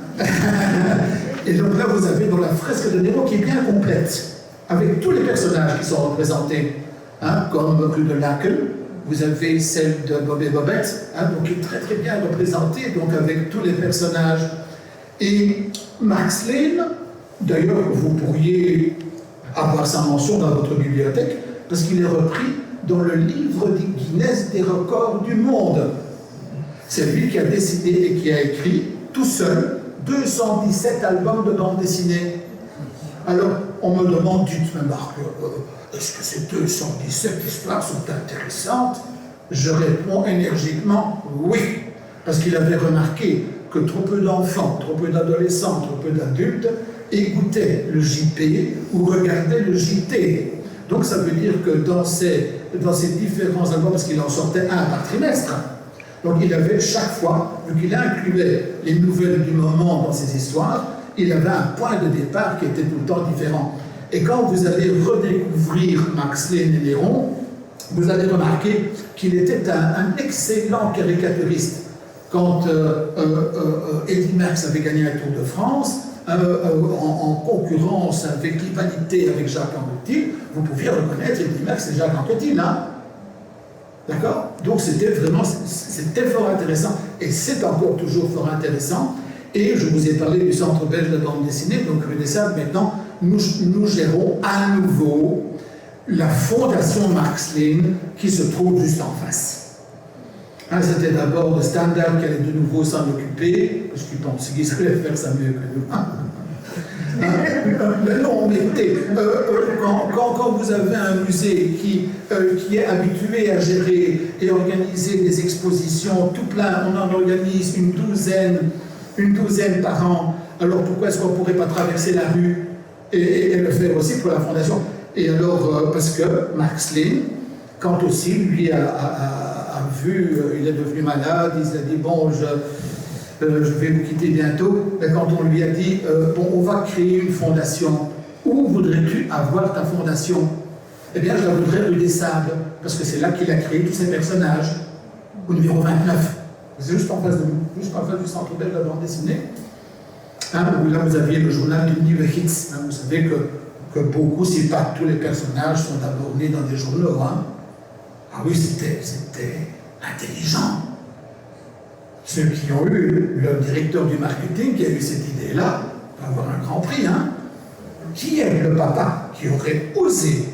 Et donc là, vous avez dans la fresque de Néron qui est bien complète, avec tous les personnages qui sont représentés, hein, comme rue de Laken. Vous avez celle de Bob et Bobette, hein, donc qui est très très bien représentée, donc avec tous les personnages. Et Max Lane, d'ailleurs, vous pourriez avoir sa mention dans votre bibliothèque, parce qu'il est repris dans le livre du Guinness des records du monde. C'est lui qui a décidé et qui a écrit, tout seul, 217 albums de bande dessinée. Alors, on me demande, dites-moi, Marc, est-ce que ces 217 histoires sont intéressantes? Je réponds énergiquement, oui, parce qu'il avait remarqué que trop peu d'enfants, trop peu d'adolescents, trop peu d'adultes écoutaient le JP ou regardaient le JT. Donc ça veut dire que dans ces différents albums, parce qu'il en sortait un par trimestre, donc il avait chaque fois, vu qu'il incluait les nouvelles du moment dans ses histoires, il avait un point de départ qui était tout le temps différent. Et quand vous allez redécouvrir Max Lane et Néron, vous allez remarquer qu'il était un excellent caricaturiste. Quand Eddy Merckx avait gagné un Tour de France, en concurrence avec rivalité avec Jacques Anquetil, vous pouviez reconnaître Eddy Merckx et Jacques Anquetil, hein? D'accord? Donc c'était fort intéressant, et c'est encore toujours fort intéressant. Et je vous ai parlé du Centre belge de bande dessinée, donc rue des Sables. Maintenant, nous gérons à nouveau la fondation Max Lane qui se trouve juste en face. Hein, c'était d'abord le Standard qui allait de nouveau s'en occuper, parce qu'ils pensaient qu'ils allaient faire ça mieux que nous. Mais non, mais écoutez, quand vous avez un musée qui est habitué à gérer et organiser des expositions tout plein, on en organise une douzaine par an, alors pourquoi est-ce qu'on ne pourrait pas traverser la rue et le faire aussi pour la fondation? Et alors, parce que Max Lane, quand aussi lui a vu, il est devenu malade, il s'est dit, bon, je vais vous quitter bientôt, mais quand on lui a dit, bon, on va créer une fondation, où voudrais-tu avoir ta fondation? Eh bien, je la voudrais rue des Sables, parce que c'est là qu'il a créé tous ces personnages, au numéro 29. C'est juste en face du Centre belge de la bande dessinée. Hein, où là, vous aviez le journal du Nieuwe Hits. Hein, vous savez que beaucoup, si pas tous les personnages, sont abonnés dans des journaux. Hein. Ah oui, c'était intelligent. Ceux qui ont eu le directeur du marketing qui a eu cette idée-là, va avoir un grand prix. Hein. Qui est le papa qui aurait osé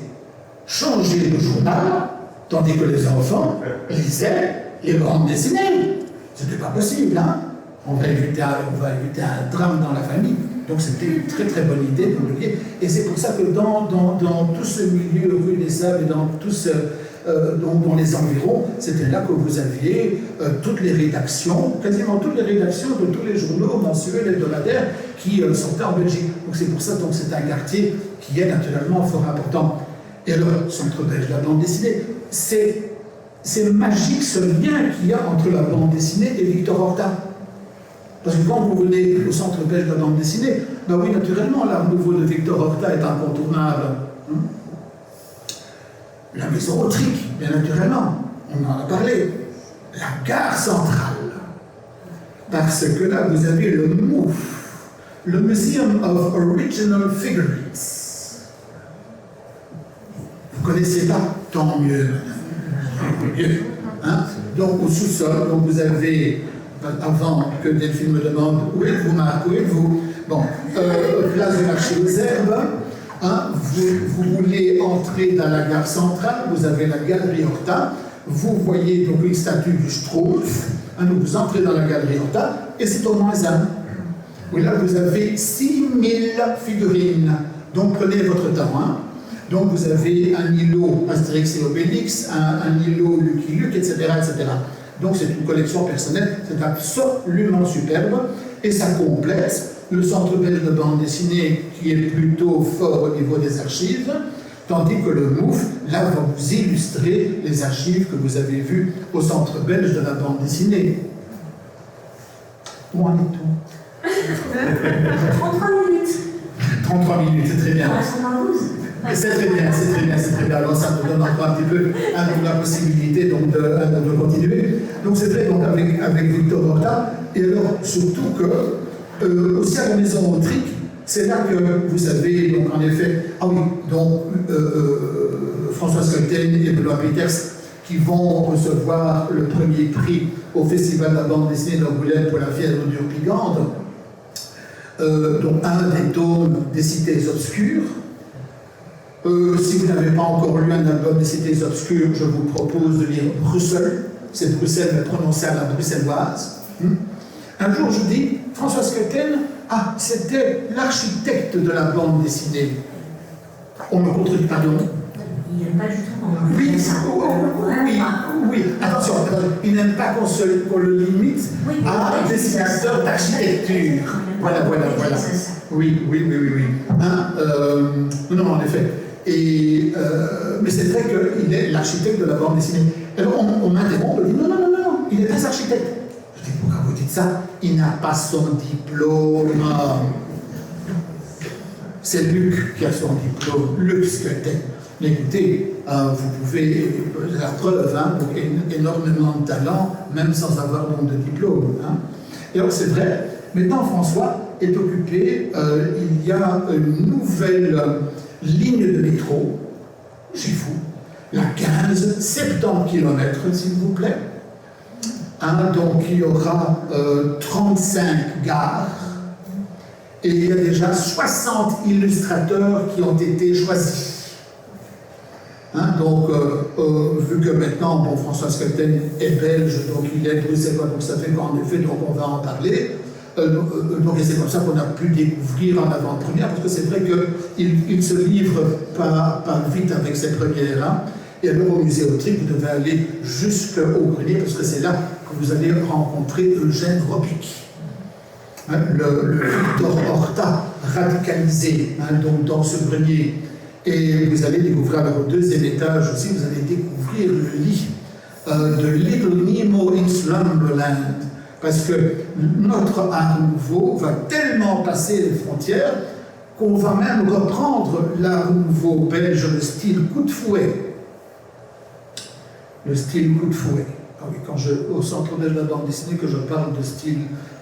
changer de journal, tandis que les enfants lisaient les bandes dessinées? C'était pas possible, hein? On va éviter un drame dans la famille. Donc c'était une très très bonne idée pour le lier. Et c'est pour ça que dans tout ce milieu rue des Sables et dans tout dans les environs, c'était là que vous aviez toutes les rédactions, quasiment toutes les rédactions de tous les journaux mensuels et hebdomadaires qui sortaient en Belgique. Donc c'est pour ça que c'est un quartier qui est naturellement fort important. Et alors, Centre belge de la bande dessinée, c'est magique ce lien qu'il y a entre la bande dessinée et Victor Horta. Parce que quand vous venez au Centre belge de la bande dessinée, ben oui, naturellement, l'art nouveau de Victor Horta est incontournable. La maison Autric, bien naturellement, on en a parlé. La gare centrale. Parce que là, vous avez le MOOF, le Museum of Original Figurines. Vous ne connaissez pas? Tant mieux. Mieux. Hein? Donc, au sous-sol, donc vous avez, avant que Delphine me demande où êtes-vous, Marc, où êtes-vous? Bon, place du marché aux herbes. Hein, vous voulez entrer dans la gare centrale, vous avez la galerie Horta, vous voyez donc une statue du Schtroumpf, hein, donc vous entrez dans la galerie Horta, et c'est au moins un. Oui, là, vous avez 6000 figurines, donc prenez votre temps. Hein. Donc vous avez un îlot Astérix et Obélix, un îlot Lucky Luke, etc., etc. Donc c'est une collection personnelle, c'est absolument superbe, et ça complète le Centre belge de bande dessinée qui est plutôt fort au niveau des archives, tandis que le MOOF, là, va vous illustrer les archives que vous avez vues au Centre belge de la bande dessinée. Où en est-tout? 33 minutes. 33 minutes, c'est très bien. C'est très bien, c'est très bien, c'est très bien. Alors ça nous donne encore un petit peu la possibilité donc, de continuer. Donc c'est vrai, donc avec Victor Horta, et alors surtout que aussi à la maison Autric, c'est là que vous avez, donc en effet, ah oui, donc François Skolten et Benoît Peters qui vont recevoir le premier prix au Festival de la bande dessinée d'Angoulême pour la fièvre d'Urpigande, donc un des tomes des Cités Obscures. Si vous n'avez pas encore lu un album des Cités Obscures, je vous propose de lire Bruxelles. C'est Bruxelles, mais prononcé à la bruxelloise. Un jour, je dis, François Skolten, c'était l'architecte de la bande dessinée. On me contredit, pardon. Il n'aime pas du tout oui, attention, il n'aime pas qu'on le limite à dessinateur d'architecture. Voilà. Oui. Hein, non, en effet. Mais c'est vrai qu'il est l'architecte de la bande dessinée. Alors on m'interrompt, on dit non, il n'est pas architecte. Je dis pourquoi vous dites ça? Il n'a pas son diplôme. C'est Luc qui a son diplôme, Luc Skolten. Mais écoutez, vous pouvez, la preuve, hein, donc énormément de talent, même sans avoir donc de diplôme. Hein. Et alors c'est vrai, maintenant François est occupé, il y a une nouvelle ligne de métro chez vous, la 15-70 km, s'il vous plaît. Hein, donc il y aura 35 gares et il y a déjà 60 illustrateurs qui ont été choisis. Hein, donc, vu que maintenant, bon, François Skolten est belge, donc il est bruxellois, donc ça fait qu'en effet, donc on va en parler. Donc c'est comme ça qu'on a pu découvrir en avant-première, parce que c'est vrai qu'il se livre pas vite avec ses premières. Hein. Et alors au musée Autric, vous devez aller jusqu'au grenier, parce que c'est là que vous allez rencontrer Eugène Robic. Hein, le Victor Horta radicalisé, hein, donc dans ce grenier. Et vous allez découvrir, alors au deuxième étage aussi, vous allez découvrir le lit de Little Nemo in Slumberland. Parce que notre art nouveau va tellement passer les frontières qu'on va même reprendre l'art nouveau belge, le style coup de fouet. Le style coup de fouet. Ah oui, au Centre belge de la bande dessinée, que je parle de style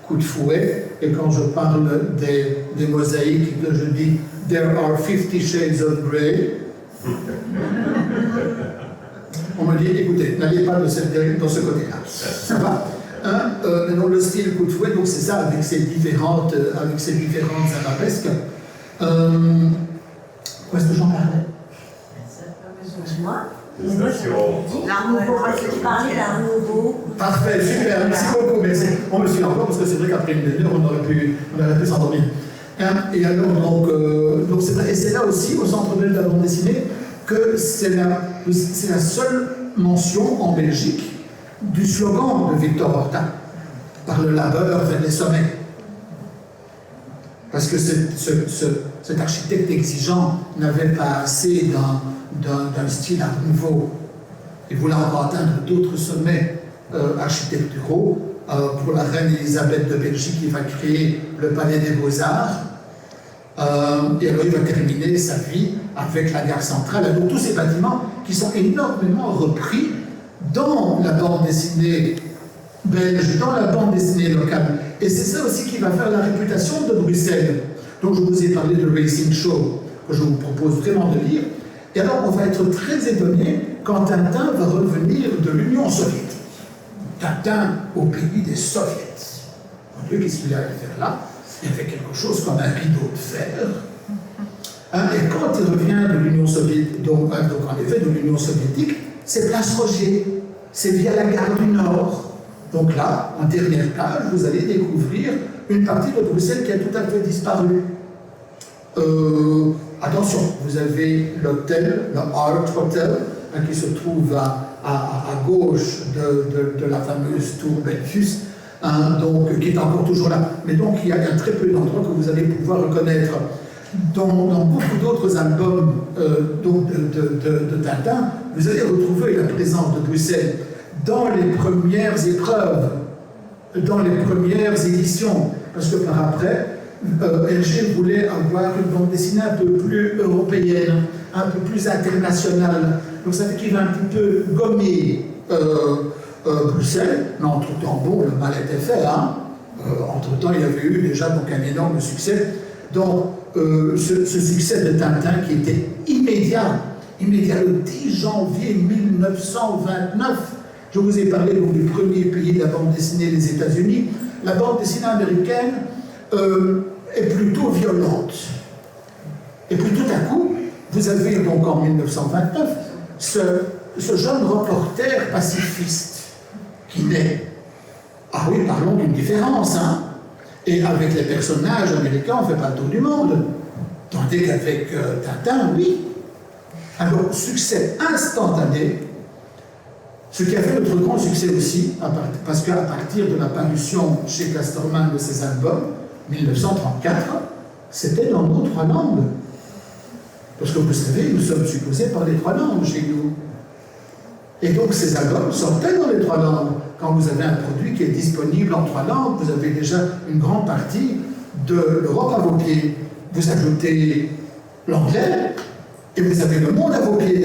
coup de fouet, et quand je parle des mosaïques, que je dis « There are 50 shades of grey », on me dit « Écoutez, n'allez pas dans ce côté-là. » Ça va mais donc le style coup de fouet, donc c'est ça, avec ses différentes arabesques. Où est-ce que j'en parlais? Excuse-moi. L'art nouveau, tu parlais d'art nouveau. Parfait, super, merci beaucoup. On me suit encore parce que c'est vrai qu'après une demi-heure, on aurait pu s'endormir. Et alors, donc c'est vrai, et c'est là aussi, au Centre belge de la bande dessinée, que c'est la seule mention en Belgique du slogan de Victor Horta, par le labeur vers les sommets. Parce que cet architecte exigeant n'avait pas assez d'un style art nouveau. Il voulait encore atteindre d'autres sommets architecturaux. Pour la reine Elisabeth de Belgique, il va créer le Palais des Beaux-Arts. Et alors il va terminer sa vie avec la gare centrale. Donc tous ces bâtiments qui sont énormément repris dans la bande dessinée belge, dans la bande dessinée locale. Et c'est ça aussi qui va faire la réputation de Bruxelles. Donc je vous ai parlé de Racing Show, que je vous propose vraiment de lire. Et alors on va être très étonné quand Tintin va revenir de l'Union soviétique. Tintin au pays des soviets. Mon Dieu, qu'est-ce qu'il allait faire là? Il y avait quelque chose comme un rideau de fer. Et quand il revient de l'Union soviétique, donc en effet de l'Union soviétique, c'est Place Rogier, c'est via la gare du Nord. Donc là, en dernière page, vous allez découvrir une partie de Bruxelles qui a tout à fait disparu. Attention, vous avez l'hôtel, le Art Hotel, qui se trouve à gauche de la fameuse tour Belfius, donc, qui est encore toujours là. Mais donc, il y a très peu d'endroits que vous allez pouvoir reconnaître. Dans beaucoup d'autres albums de Tintin, vous allez retrouver la présence de Bruxelles dans les premières épreuves, dans les premières éditions, parce que par après, Hergé voulait avoir une bande dessinée un peu plus européenne, un peu plus internationale. Donc ça fait qu'il va un petit peu gommer Bruxelles, mais entre-temps, bon, le mal était fait. Entre-temps, il y avait eu déjà donc, un énorme succès. Donc, ce succès de Tintin qui était immédiat le 10 janvier 1929. Je vous ai parlé donc, du premier pays de la bande dessinée, les États-Unis. La bande dessinée américaine est plutôt violente. Et puis tout à coup, vous avez donc en 1929 ce jeune reporter pacifiste qui naît. Ah oui, parlons d'une différence, Et avec les personnages américains, on ne fait pas le tour du monde. Tandis qu'avec Tintin, oui. Alors, succès instantané, ce qui a fait notre grand succès aussi, parce qu'à partir de la parution chez Casterman de ses albums, 1934, c'était dans nos 3 langues. Parce que vous savez, nous sommes supposés par les 3 langues chez nous. Et donc ces albums sortaient dans les 3 langues. Quand vous avez un produit qui est disponible en 3 langues, vous avez déjà une grande partie de l'Europe à vos pieds. Vous ajoutez l'anglais, et vous avez le monde à vos pieds,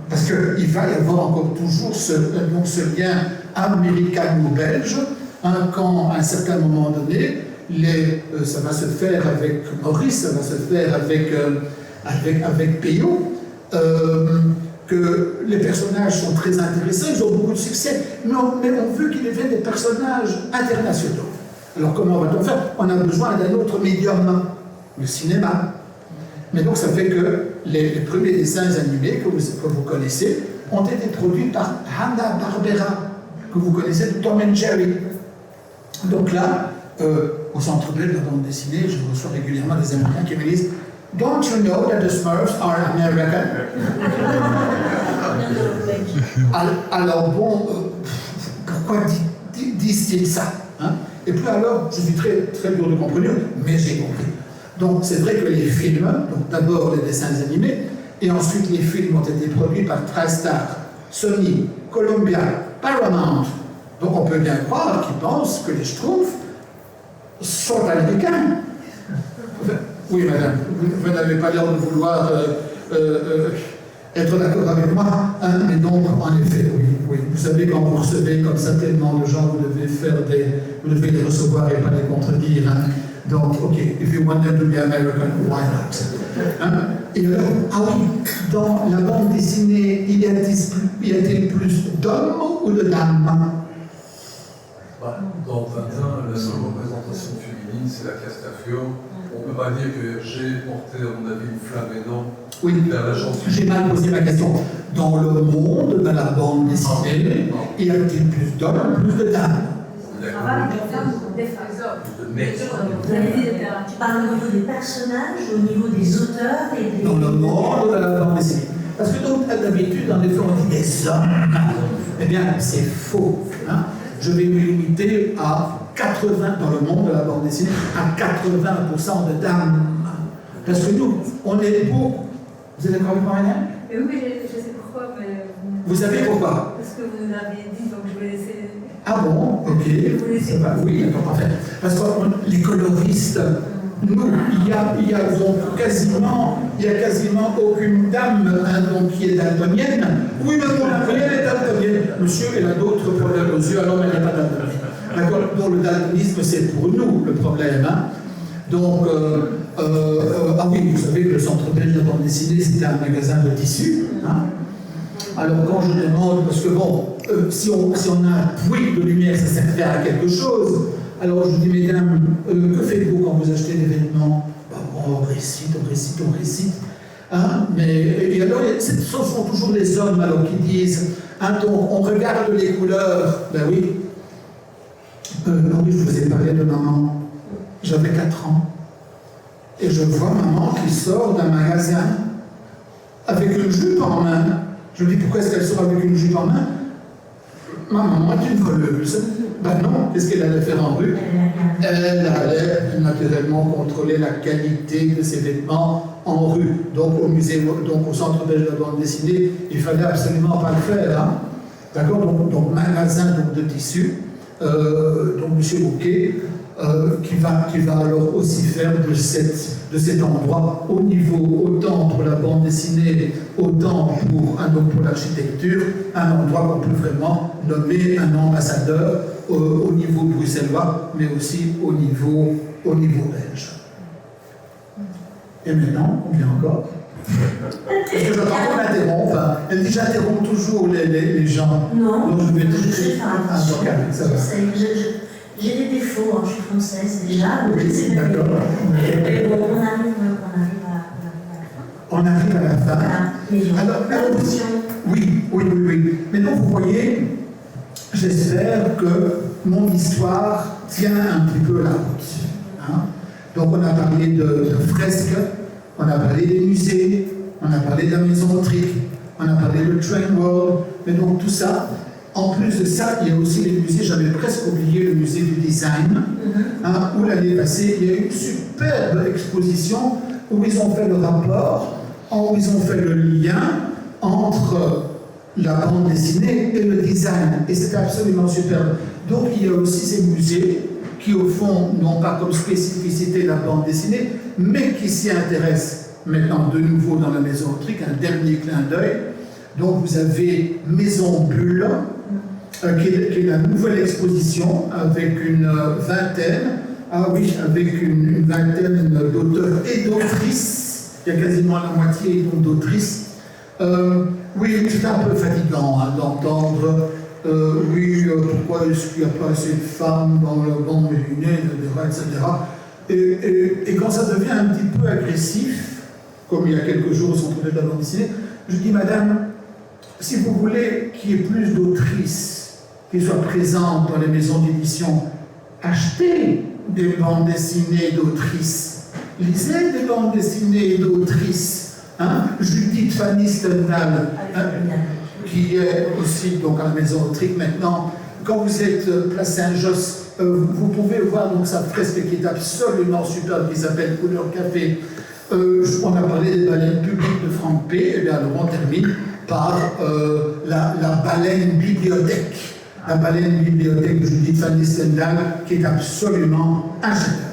parce qu'il va y avoir encore toujours ce lien américano-belge, quand à un certain moment donné, ça va se faire avec Maurice, ça va se faire avec Peyo, que les personnages sont très intéressants, ils ont beaucoup de succès, mais on veut qu'ils deviennent des personnages internationaux. Alors comment va-t-on faire? On a besoin d'un autre médium, le cinéma. Mais donc ça fait que les premiers dessins animés que vous connaissez ont été produits par Hanna-Barbera, que vous connaissez de Tom and Jerry. Donc là, au Centre belge de la bande dessinée, je reçois régulièrement des Américains qui me disent « Don't you know that the Smurfs are American ?» Alors bon, pourquoi disent-ils ça, Et puis alors, je suis très, très dur de comprendre, mais j'ai compris. Donc c'est vrai que les films, donc d'abord les dessins animés, et ensuite les films ont été produits par TriStar, Sony, Columbia, Paramount. Donc on peut bien croire qu'ils pensent que les Schtroumpfs sont américains. Oui, madame, vous n'avez pas l'air de vouloir être d'accord avec moi, hein, mais donc, en effet, oui. Vous savez, quand vous recevez comme ça tellement de gens, vous devez les recevoir et pas les contredire. Hein. Donc, ok, if you want them to be American, why not? Hein? Et alors, ah oui, dans la bande dessinée, y a-t-il plus d'hommes ou de dames? Dans Tintin, la seule représentation féminine, c'est la Castafiore. On ne peut pas dire que j'ai porté, à mon avis, une flamme énorme vers la chanson. J'ai mal posé ma question. Dans le monde de la bande dessinée, y a-t-il plus d'hommes ou plus de dames? Tu parles au niveau des personnages, au niveau des auteurs et des... Dans le monde de la bande dessinée. Parce que donc, d'habitude, dans les films, on dit des hommes. Eh bien, c'est faux. Hein? Je vais me limiter à 80, dans le monde de la bande dessinée, à 80% de dames. Parce que nous, on est beau. Vous êtes d'accord avec moi, Marianne? Oui, je sais pourquoi, mais... Vous savez pourquoi? Parce que vous nous l'avez dit, donc je vais laisser... Ah bon? Ok. Ça va, oui, d'accord, parfait. Parce que les coloristes, nous, il y a donc quasiment aucune dame hein, donc, qui est daltonienne. Oui, mais mon daltonienne est daltonienne. Monsieur, elle a d'autres problèmes aux yeux, alors elle n'est pas daltonienne. D'accord? Donc le daltonisme, c'est pour nous le problème. Hein. Donc, ah oui, vous savez que le Centre belge de bande dessinée, c'était un magasin de tissus. Hein. Alors quand je demande, parce que bon, si on a un puits de lumière, ça servait à quelque chose. Alors je dis, mesdames, que faites-vous quand vous achetez des vêtements? On récite. Hein? Et alors, ce sont toujours les hommes alors, qui disent, hein, donc, on regarde les couleurs. Ben oui. Non, je vous ai parlé de maman. J'avais 4 ans. Et je vois maman qui sort d'un magasin avec une jupe en main. Je me dis, pourquoi est-ce qu'elle sort avec une jupe en main? Ma maman est une voleuse. Ben non, qu'est-ce qu'elle allait faire en rue? Elle allait naturellement contrôler la qualité de ses vêtements en rue. Donc au musée, donc au Centre belge de la bande dessinée, il fallait absolument pas le faire. Hein? D'accord, donc magasin donc, de tissus, donc M. Bouquet, qui va alors aussi faire de cet endroit au niveau, autant pour la bande dessinée, autant pour l'architecture, un endroit qu'on peut vraiment nommer un ambassadeur au niveau bruxellois, mais aussi au niveau belge. Et maintenant, combien encore? Est-ce que j'entends qu'on m'interrompe? Elle dit j'interromps toujours les gens. Non, donc je vais je sais faire attention. Ça va. J'ai des défauts, hein, je suis française déjà, donc Oui, c'est d'accord. Mais bon, on arrive à la fin. On arrive à la fin. Voilà. Alors, oui. Maintenant, vous voyez, j'espère que mon histoire tient un petit peu la route. Hein? Donc, on a parlé de fresques, on a parlé des musées, on a parlé de la maison Trick, on a parlé de Train World, mais donc tout ça. En plus de ça, il y a aussi les musées, j'avais presque oublié le musée du design, hein, où l'année passée, il y a eu une superbe exposition où ils ont fait le rapport, où ils ont fait le lien entre la bande dessinée et le design. Et c'était absolument superbe. Donc il y a aussi ces musées qui, au fond, n'ont pas comme spécificité la bande dessinée, mais qui s'y intéressent maintenant de nouveau dans la maison Trick, un dernier clin d'œil. Donc vous avez Maison Bulle, qui est la nouvelle exposition avec une vingtaine, avec une vingtaine d'auteurs et d'autrices. Il y a quasiment la moitié d'autrices. Oui, c'est un peu fatigant hein, d'entendre pourquoi est-ce qu'il n'y a pas assez de femmes dans le bande dessinée, etc. Et quand ça devient un petit peu agressif, comme il y a quelques jours au Centre belge de la bande dessinée, je dis, madame, si vous voulez qu'il y ait plus d'autrices qui soient présentes dans les maisons d'édition, achetez des bandes dessinées d'autrices, lisez des bandes dessinées d'autrices. Hein? Judith Fanny Stendhal, qui est aussi donc, à la maison Trick maintenant. Quand vous êtes place Saint-Josse, vous pouvez voir donc, sa fresque qui est absolument superbe, qui s'appelle Couleur Café. On a parlé des baleines publiques de Franck P. Et bien alors on termine par la baleine bibliothèque. La baleine bibliothèque de Judith Fanny Stendhal, qui est absolument ingénieuse.